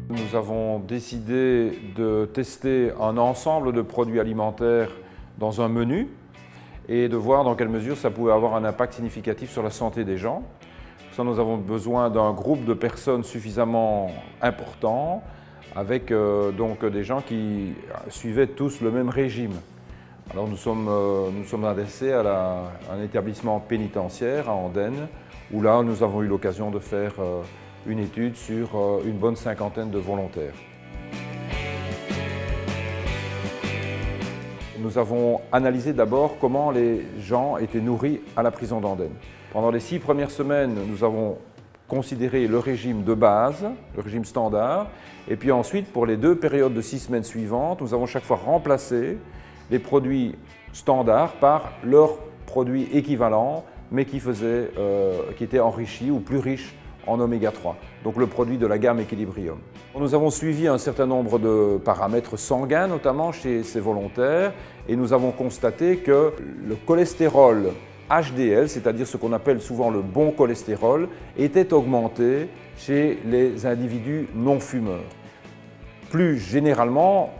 Nous avons décidé de tester un ensemble de produits alimentaires dans un menu et de voir dans quelle mesure ça pouvait avoir un impact significatif sur la santé des gens. Pour ça, nous avons besoin d'un groupe de personnes suffisamment important avec donc des gens qui suivaient tous le même régime. Alors nous sommes adressés à un établissement pénitentiaire à Andenne où là nous avons eu l'occasion de faire une étude sur une bonne cinquantaine de volontaires. Nous avons analysé d'abord comment les gens étaient nourris à la prison d'Andenne. Pendant les 6 premières semaines, nous avons considéré le régime de base, le régime standard, et puis ensuite, pour les 2 périodes de 6 semaines suivantes, nous avons chaque fois remplacé les produits standards par leurs produits équivalents, mais qui étaient enrichis ou plus riches en oméga 3, donc le produit de la gamme Equilibrium. Nous avons suivi un certain nombre de paramètres sanguins, notamment chez ces volontaires, et nous avons constaté que le cholestérol HDL, c'est-à-dire ce qu'on appelle souvent le bon cholestérol, était augmenté chez les individus non fumeurs. Plus généralement,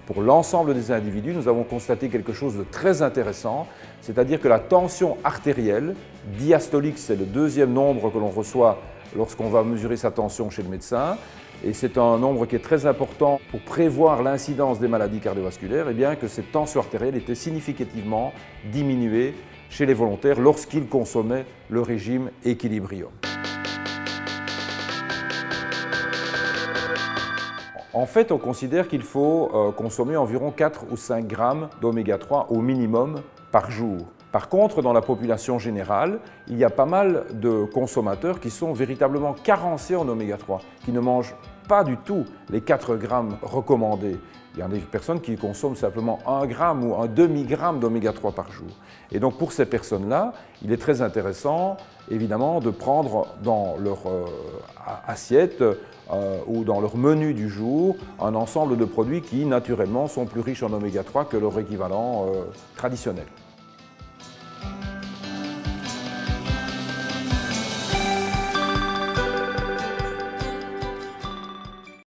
pour l'ensemble des individus, nous avons constaté quelque chose de très intéressant, c'est-à-dire que la tension artérielle, diastolique, c'est le 2e nombre que l'on reçoit lorsqu'on va mesurer sa tension chez le médecin, et c'est un nombre qui est très important pour prévoir l'incidence des maladies cardiovasculaires, et bien que cette tension artérielle était significativement diminuée chez les volontaires lorsqu'ils consommaient le régime Equilibrium. En fait, on considère qu'il faut consommer environ 4 ou 5 grammes d'oméga 3 au minimum par jour. Par contre, dans la population générale, il y a pas mal de consommateurs qui sont véritablement carencés en oméga 3, qui ne mangent pas du tout les 4 grammes recommandés. Il y a des personnes qui consomment simplement 1 gramme ou un demi-gramme d'oméga 3 par jour. Et donc pour ces personnes-là, il est très intéressant, évidemment, de prendre dans leur assiette ou dans leur menu du jour un ensemble de produits qui, naturellement, sont plus riches en oméga 3 que leur équivalent traditionnel.